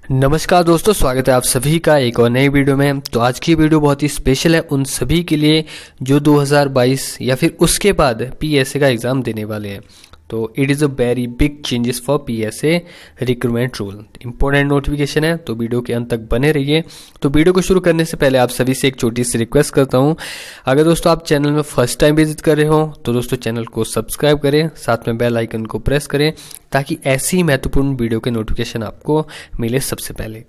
नमस्कार दोस्तों, स्वागत है आप सभी का एक और नई वीडियो में। तो आज की वीडियो बहुत ही स्पेशल है उन सभी के लिए जो 2022 या फिर उसके बाद पीएसए का एग्ज़ाम देने वाले हैं। तो it is a very big changes for PSA recruitment rule. Important notification है, तो वीडियो के अंत तक बने रहिए। तो वीडियो को शुरू करने से पहले आप सभी से एक छोटी सी रिक्वेस्ट करता हूं, अगर दोस्तों आप चैनल में फर्स्ट टाइम विजिट कर रहे हो तो दोस्तों चैनल को सब्सक्राइब करें, साथ में बेल आइकन को प्रेस करें ताकि ऐसी महत्वपूर्ण वीडियो के नोटिफिकेशन आपको मिले सबसे पहले।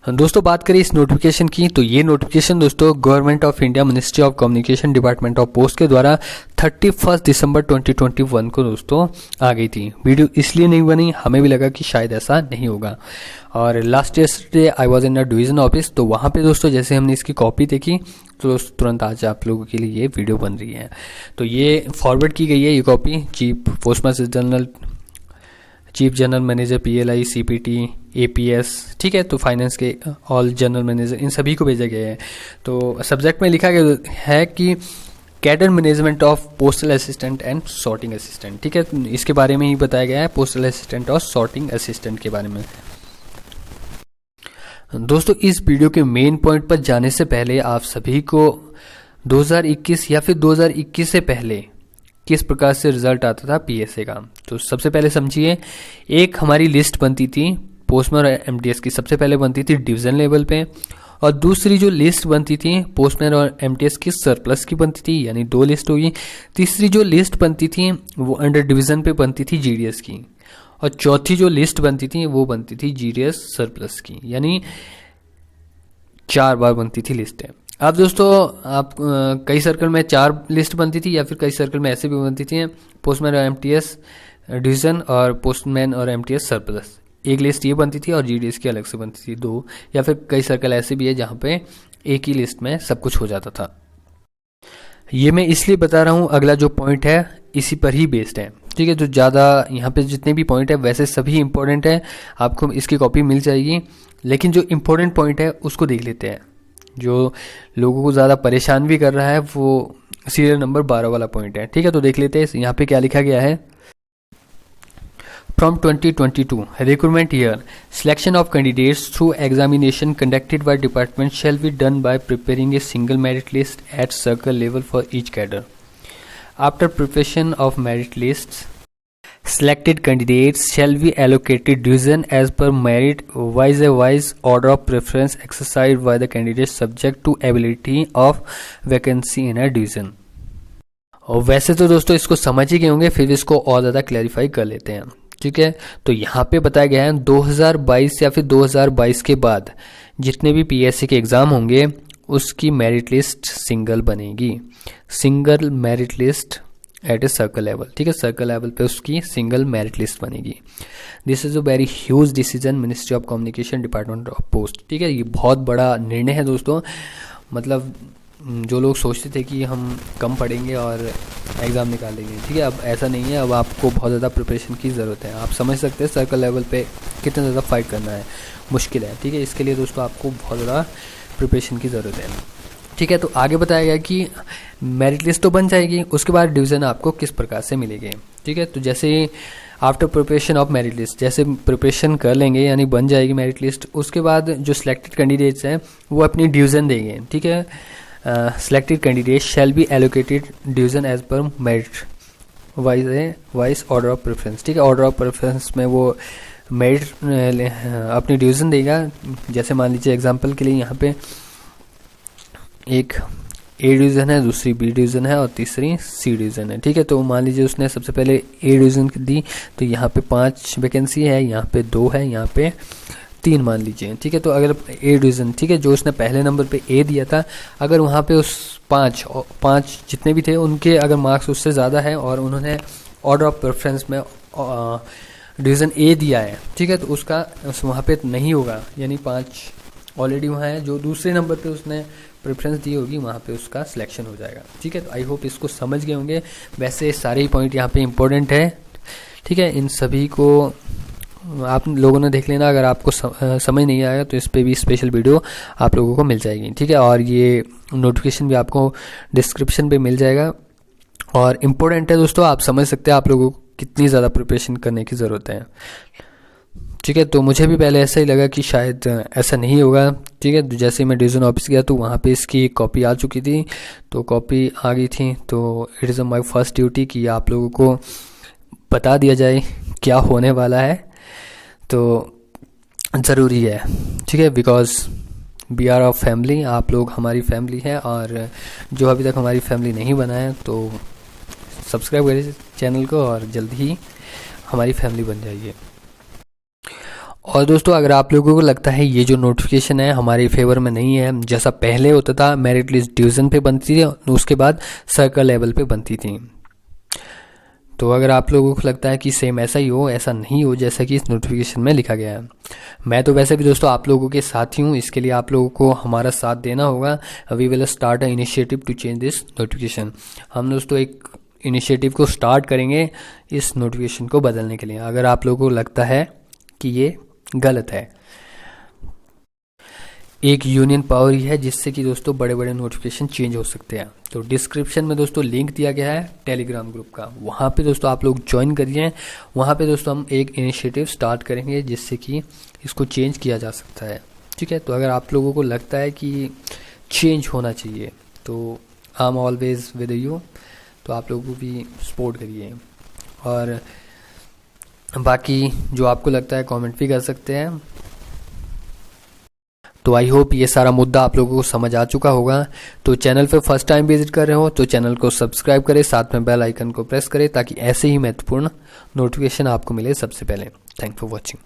दोस्तों बात करें इस नोटिफिकेशन की, तो ये नोटिफिकेशन दोस्तों government of India ministry of communication department of post के द्वारा 31 दिसंबर 2021 को दोस्तों आ गई थी। वीडियो इसलिए नहीं बनी, हमें भी लगा कि शायद ऐसा नहीं होगा। और last yesterday I was in a division office, तो वहाँ पे दोस्तों जैसे हमने इसकी कॉपी देखी तो तुरंत आज आप लोगों के लिए ये वीडियो बन रही है। तो ये फॉरवर्ड की गई है ये copy chief postmaster general, chief general manager PLI, CPT, APS, ठीक है, तो फाइनेंस के ऑल जनरल मैनेजर, इन सभी को भेजा गया है। तो सब्जेक्ट में लिखा गया है कि cadre management of postal assistant and sorting assistant, ठीक है, इसके बारे में ही बताया गया है, पोस्टल असिस्टेंट और सॉर्टिंग असिस्टेंट के बारे में। दोस्तों इस वीडियो के मेन पॉइंट पर जाने से पहले आप सभी को 2021 या फिर 2021 से पहले किस प्रकार से रिजल्ट आता था पीएसए का, तो सबसे पहले समझिए। एक हमारी लिस्ट बनती थी पोस्टमैन और एमटीएस की, सबसे पहले बनती थी डिवीजन लेवल पे, और दूसरी जो लिस्ट बनती थी पोस्टमैन और एमटीएस की सरप्लस की बनती थी, यानी दो लिस्ट होगी। तीसरी जो लिस्ट बनती थी वो अंडर डिवीजन पे बनती थी जीडीएस की, और चौथी जो लिस्ट बनती थी वो बनती थी जीडीएस सरप्लस की, यानी 4 बार बनती थी लिस्टें। अब दोस्तों आप कई सर्कल में 4 लिस्ट बनती थी, या फिर कई सर्कल में ऐसे भी बनती थी पोस्टमैन और एमटीएस डिवीजन और पोस्टमैन और एमटीएस सरप्लस, एक लिस्ट ये बनती थी और जीडीएस की अलग से बनती थी 2, या फिर कई सर्कल ऐसे भी है जहाँ पे एक ही लिस्ट में सब कुछ हो जाता था। ये मैं इसलिए बता रहा हूँ, अगला जो पॉइंट है इसी पर ही बेस्ड है, ठीक है। तो ज़्यादा यहाँ पे जितने भी पॉइंट है वैसे सभी इंपॉर्टेंट है, आपको इसकी कॉपी मिल जाएगी, लेकिन जो इम्पोर्टेंट पॉइंट है उसको देख लेते हैं। जो लोगों को ज़्यादा परेशान भी कर रहा है वो सीरियल नंबर 12 वाला पॉइंट है, ठीक है। तो देख लेते हैं यहाँ पे क्या लिखा गया है। From 2022 recruitment year, selection of candidates through examination conducted by department shall be done by preparing a single merit list at circle level for each cadre. After preparation of merit lists, selected candidates shall be allocated division as per merit wise order of preference exercised by the candidate subject to ability of vacancy in a division. और वैसे तो दोस्तों इसको समझ ही गए होंगे, फिर इसको और ज़्यादा क्लैरिफाई कर लेते हैं, ठीक है। तो यहाँ पे बताया गया है 2022 या फिर 2022 के बाद जितने भी पीएससी के एग्ज़ाम होंगे उसकी मेरिट लिस्ट सिंगल बनेगी, single merit list at a circle level, ठीक है। सर्कल लेवल पे उसकी सिंगल मेरिट लिस्ट बनेगी। This is a very huge decision ministry of communication department of post, ठीक है। ये बहुत बड़ा निर्णय है दोस्तों। मतलब जो लोग सोचते थे कि हम कम पढ़ेंगे और एग्ज़ाम निकाल लेंगे, ठीक है, अब ऐसा नहीं है। अब आपको बहुत ज़्यादा प्रिपरेशन की ज़रूरत है। आप समझ सकते हैं सर्कल लेवल पे कितना ज़्यादा फाइट करना है, मुश्किल है, ठीक है। इसके लिए दोस्तों आपको बहुत ज़्यादा प्रिपरेशन की ज़रूरत है, ठीक है। तो आगे बताया गया कि मेरिट लिस्ट तो बन जाएगी, उसके बाद डिवीज़न आपको किस प्रकार से मिलेगी, ठीक है। तो जैसे after preparation of merit list, जैसे प्रिपरेशन कर लेंगे यानी बन जाएगी मेरिट लिस्ट, उसके बाद जो सिलेक्टेड कैंडिडेट्स हैं वो अपनी डिवीज़न देंगे, ठीक है। selected candidates shall be allocated division as per merit wise order of preference, ठीक है। ऑर्डर ऑफ प्रेफरेंस में वो मेरिट अपनी डिवीज़न देगा। जैसे मान लीजिए एग्जांपल के लिए यहाँ पे एक ए डिवीज़न है, दूसरी बी डिवीज़न है और तीसरी सी डिवीज़न है, ठीक है। तो मान लीजिए उसने सबसे पहले ए डिवीज़न दी, तो यहाँ पे 5 वैकेंसी है, यहाँ पे 2 है, यहाँ पे 3 मान लीजिए, ठीक है। तो अगर ए डिवीज़न, ठीक है, जो उसने पहले नंबर पे ए दिया था, अगर वहाँ पे उस 5 जितने भी थे उनके अगर मार्क्स उससे ज़्यादा है और उन्होंने ऑर्डर ऑफ प्रेफरेंस में डिवीज़न ए दिया है, ठीक है, तो उसका वहाँ पे नहीं होगा, यानी 5 ऑलरेडी वहाँ है, जो दूसरे नंबर पे उसने प्रेफरेंस दी होगी वहाँ पे उसका सिलेक्शन हो जाएगा, ठीक है। तो आई होप इसको समझ गए होंगे। वैसे सारे ही पॉइंट यहाँ पे इम्पोर्टेंट है, ठीक है। इन सभी को आप लोगों ने देख लेना, अगर आपको समझ नहीं आएगा तो इस पे भी स्पेशल वीडियो आप लोगों को मिल जाएगी, ठीक है। और ये नोटिफिकेशन भी आपको डिस्क्रिप्शन पे मिल जाएगा, और इम्पोर्टेंट है दोस्तों, आप समझ सकते हैं आप लोगों को कितनी ज़्यादा प्रिपरेशन करने की ज़रूरत है। ठीक है। तो मुझे भी पहले ऐसा ही लगा कि शायद ऐसा नहीं होगा। ठीक है, तो जैसे ही मैं डिवीज़न ऑफिस गया तो वहाँ पे इसकी कॉपी आ चुकी थी, तो कॉपी आ गई थी। तो it is my first duty कि आप लोगों को बता दिया जाए क्या होने वाला है। तो ज़रूरी है, ठीक है, because we are a family, आप लोग हमारी फैमिली है। और जो अभी तक हमारी फैमिली नहीं बना है तो सब्सक्राइब करिए चैनल को और जल्दी ही हमारी फैमिली बन जाइए। और दोस्तों, अगर आप लोगों को लगता है ये जो नोटिफिकेशन है हमारे फेवर में नहीं है, जैसा पहले होता था मेरिट लिस्ट डिवीज़न पे बनती थी, उसके बाद सर्कल लेवल पे बनती थी, तो अगर आप लोगों को लगता है कि सेम ऐसा ही हो, ऐसा नहीं हो जैसा कि इस नोटिफिकेशन में लिखा गया है, मैं तो वैसे भी दोस्तों आप लोगों के साथ ही हूँ। इसके लिए आप लोगों को हमारा साथ देना होगा। We will start a initiative to change this notification. हम दोस्तों एक इनिशिएटिव को स्टार्ट करेंगे इस नोटिफिकेशन को बदलने के लिए, अगर आप लोगों को लगता है कि ये गलत है। एक यूनियन पावर ही है जिससे कि दोस्तों बड़े बड़े नोटिफिकेशन चेंज हो सकते हैं। तो डिस्क्रिप्शन में दोस्तों लिंक दिया गया है टेलीग्राम ग्रुप का, वहाँ पे दोस्तों आप लोग ज्वाइन करिए। वहाँ पे दोस्तों हम एक इनिशिएटिव स्टार्ट करेंगे जिससे कि इसको चेंज किया जा सकता है। ठीक है, तो अगर आप लोगों को लगता है कि चेंज होना चाहिए तो I am always with you, तो आप लोगों को भी सपोर्ट करिए। और बाकी जो आपको लगता है कमेंट भी कर सकते हैं। तो आई होप ये सारा मुद्दा आप लोगों को समझ आ चुका होगा। तो चैनल पे फर्स्ट टाइम विजिट कर रहे हो तो चैनल को सब्सक्राइब करें, साथ में बेल आइकन को प्रेस करें ताकि ऐसे ही महत्वपूर्ण नोटिफिकेशन आपको मिले सबसे पहले। Thank for watching.